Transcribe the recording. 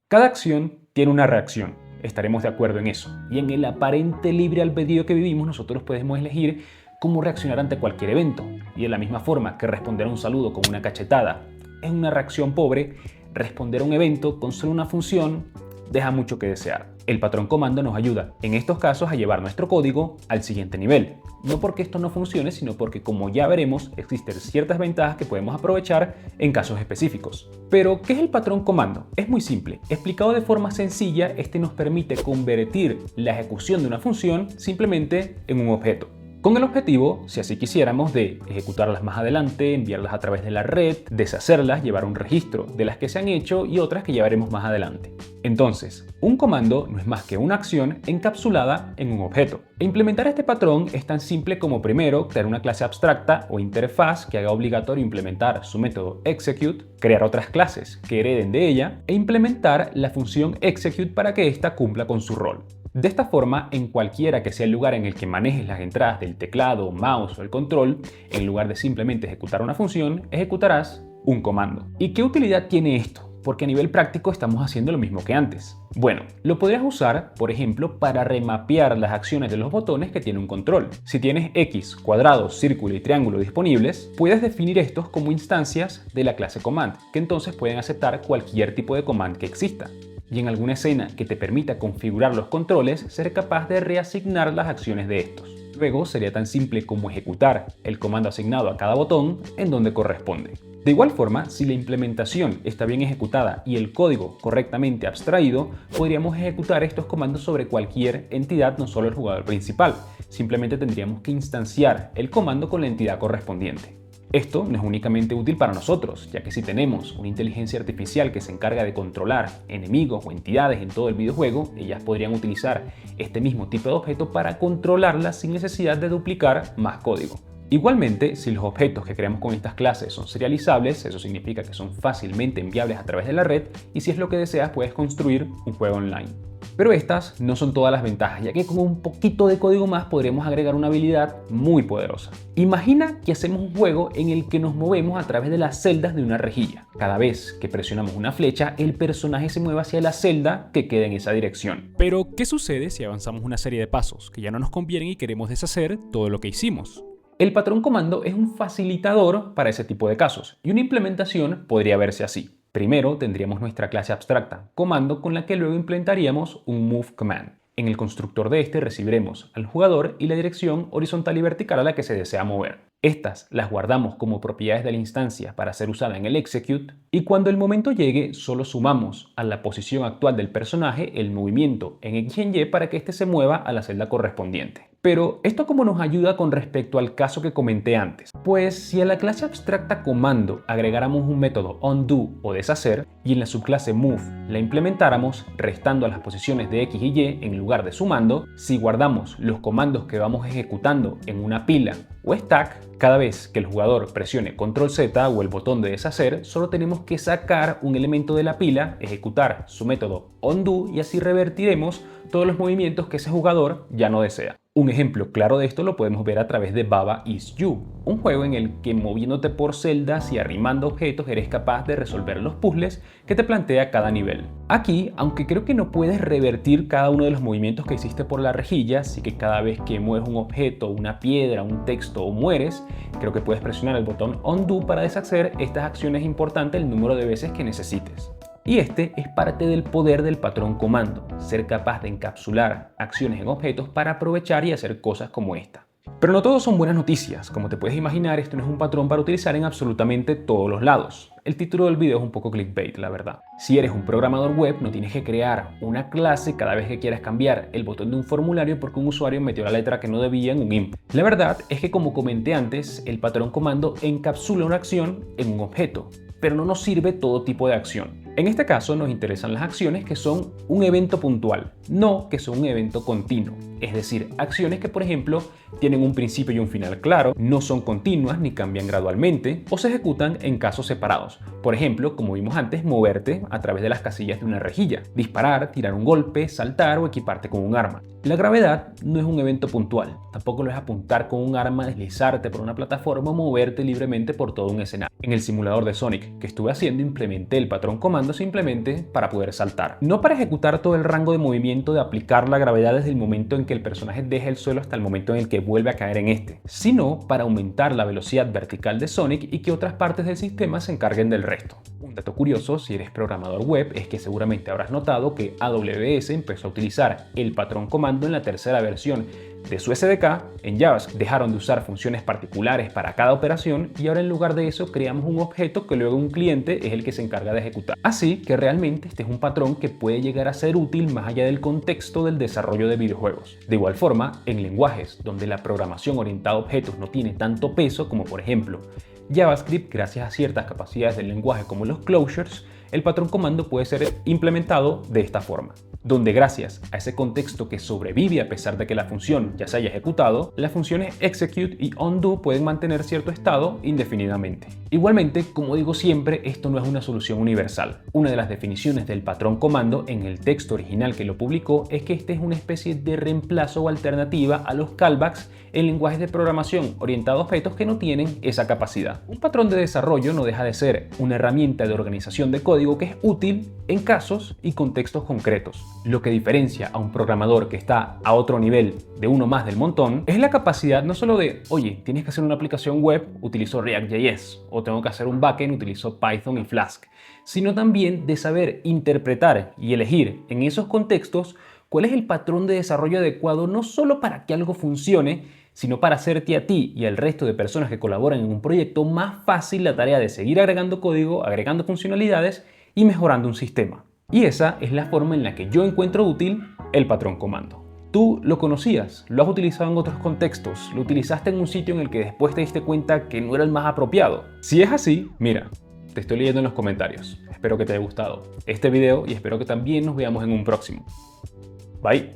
Cada acción tiene una reacción, estaremos de acuerdo en eso. Y en el aparente libre albedrío que vivimos, nosotros podemos elegir cómo reaccionar ante cualquier evento. Y de la misma forma que responder a un saludo con una cachetada es una reacción pobre, responder a un evento con solo una función deja mucho que desear. El patrón comando nos ayuda en estos casos a llevar nuestro código al siguiente nivel. No porque esto no funcione, sino porque, como ya veremos, existen ciertas ventajas que podemos aprovechar en casos específicos. Pero, ¿qué es el patrón comando? Es muy simple. Explicado de forma sencilla, este nos permite convertir la ejecución de una función simplemente en un objeto, con el objetivo, si así quisiéramos, de ejecutarlas más adelante, enviarlas a través de la red, deshacerlas, llevar un registro de las que se han hecho y otras que llevaremos más adelante. Entonces, un comando no es más que una acción encapsulada en un objeto. E implementar este patrón es tan simple como primero crear una clase abstracta o interfaz que haga obligatorio implementar su método execute, crear otras clases que hereden de ella e implementar la función execute para que ésta cumpla con su rol. De esta forma, en cualquiera que sea el lugar en el que manejes las entradas del teclado, mouse o el control, en lugar de simplemente ejecutar una función, ejecutarás un comando. ¿Y qué utilidad tiene esto? Porque a nivel práctico estamos haciendo lo mismo que antes. Bueno, lo podrías usar, por ejemplo, para remapear las acciones de los botones que tiene un control. Si tienes X, cuadrado, círculo y triángulo disponibles, puedes definir estos como instancias de la clase command, que entonces pueden aceptar cualquier tipo de command que exista. Y en alguna escena que te permita configurar los controles, ser capaz de reasignar las acciones de estos. Luego sería tan simple como ejecutar el comando asignado a cada botón en donde corresponde. De igual forma, si la implementación está bien ejecutada y el código correctamente abstraído, podríamos ejecutar estos comandos sobre cualquier entidad, no solo el jugador principal. Simplemente tendríamos que instanciar el comando con la entidad correspondiente. Esto no es únicamente útil para nosotros, ya que si tenemos una inteligencia artificial que se encarga de controlar enemigos o entidades en todo el videojuego, ellas podrían utilizar este mismo tipo de objeto para controlarlas sin necesidad de duplicar más código. Igualmente, si los objetos que creamos con estas clases son serializables, eso significa que son fácilmente enviables a través de la red, y si es lo que deseas, puedes construir un juego online. Pero estas no son todas las ventajas, ya que con un poquito de código más podremos agregar una habilidad muy poderosa. Imagina que hacemos un juego en el que nos movemos a través de las celdas de una rejilla. Cada vez que presionamos una flecha, el personaje se mueve hacia la celda que queda en esa dirección. Pero, ¿qué sucede si avanzamos una serie de pasos que ya no nos convienen y queremos deshacer todo lo que hicimos? El patrón comando es un facilitador para ese tipo de casos, y una implementación podría verse así. Primero tendríamos nuestra clase abstracta, comando, con la que luego implementaríamos un move command. En el constructor de este recibiremos al jugador y la dirección horizontal y vertical a la que se desea mover. Estas las guardamos como propiedades de la instancia para ser usada en el execute, y cuando el momento llegue solo sumamos a la posición actual del personaje el movimiento en X y en Y para que éste se mueva a la celda correspondiente. Pero, ¿esto cómo nos ayuda con respecto al caso que comenté antes? Pues si a la clase abstracta comando agregáramos un método undo o deshacer y en la subclase move la implementáramos restando a las posiciones de X y Y en lugar de sumando, si guardamos los comandos que vamos ejecutando en una pila o stack, cada vez que el jugador presione Control Z o el botón de deshacer, solo tenemos que sacar un elemento de la pila, ejecutar su método undo y así revertiremos todos los movimientos que ese jugador ya no desea. Un ejemplo claro de esto lo podemos ver a través de Baba Is You, un juego en el que moviéndote por celdas y arrimando objetos eres capaz de resolver los puzzles que te plantea cada nivel. Aquí, aunque creo que no puedes revertir cada uno de los movimientos que hiciste por la rejilla, así que cada vez que mueves un objeto, una piedra, un texto o mueres, creo que puedes presionar el botón Undo para deshacer estas acciones importantes el número de veces que necesites. Y este es parte del poder del patrón comando, ser capaz de encapsular acciones en objetos para aprovechar y hacer cosas como esta. Pero no todo son buenas noticias. Como te puedes imaginar, esto no es un patrón para utilizar en absolutamente todos los lados. El título del video es un poco clickbait, la verdad. Si eres un programador web, no tienes que crear una clase cada vez que quieras cambiar el botón de un formulario porque un usuario metió la letra que no debía en un input. La verdad es que, como comenté antes, el patrón comando encapsula una acción en un objeto, pero no nos sirve todo tipo de acción. En este caso nos interesan las acciones que son un evento puntual, no que son un evento continuo. Es decir, acciones que, por ejemplo, tienen un principio y un final claro, no son continuas ni cambian gradualmente o se ejecutan en casos separados. Por ejemplo, como vimos antes, moverte a través de las casillas de una rejilla, disparar, tirar un golpe, saltar o equiparte con un arma. La gravedad no es un evento puntual, tampoco lo es apuntar con un arma, deslizarte por una plataforma o moverte libremente por todo un escenario. En el simulador de Sonic que estuve haciendo implementé el patrón comando simplemente para poder saltar, no para ejecutar todo el rango de movimiento de aplicar la gravedad desde el momento en que el personaje deja el suelo hasta el momento en el que vuelve a caer en este, sino para aumentar la velocidad vertical de Sonic y que otras partes del sistema se encarguen del resto. Un dato curioso si eres programador web es que seguramente habrás notado que AWS empezó a utilizar el patrón comando en la tercera versión de su SDK en JavaScript. Dejaron de usar funciones particulares para cada operación y ahora en lugar de eso creamos un objeto que luego un cliente es el que se encarga de ejecutar. Así que realmente este es un patrón que puede llegar a ser útil más allá del contexto del desarrollo de videojuegos. De igual forma, en lenguajes donde la programación orientada a objetos no tiene tanto peso como por ejemplo JavaScript, gracias a ciertas capacidades del lenguaje como los closures, el patrón comando puede ser implementado de esta forma, donde gracias a ese contexto que sobrevive a pesar de que la función ya se haya ejecutado, las funciones execute y undo pueden mantener cierto estado indefinidamente. Igualmente, como digo siempre, esto no es una solución universal. Una de las definiciones del patrón comando en el texto original que lo publicó es que este es una especie de reemplazo o alternativa a los callbacks en lenguajes de programación orientados a objetos que no tienen esa capacidad. Un patrón de desarrollo no deja de ser una herramienta de organización de código que es útil en casos y contextos concretos. Lo que diferencia a un programador que está a otro nivel de uno más del montón es la capacidad no solo de, oye, tienes que hacer una aplicación web, utilizo React.js, o tengo que hacer un backend, utilizo Python y Flask, sino también de saber interpretar y elegir en esos contextos cuál es el patrón de desarrollo adecuado no solo para que algo funcione, sino para hacerte a ti y al resto de personas que colaboran en un proyecto más fácil la tarea de seguir agregando código, agregando funcionalidades y mejorando un sistema. Y esa es la forma en la que yo encuentro útil el patrón comando. ¿Tú lo conocías? ¿Lo has utilizado en otros contextos? ¿Lo utilizaste en un sitio en el que después te diste cuenta que no era el más apropiado? Si es así, mira, te estoy leyendo en los comentarios. Espero que te haya gustado este video y espero que también nos veamos en un próximo. Bye.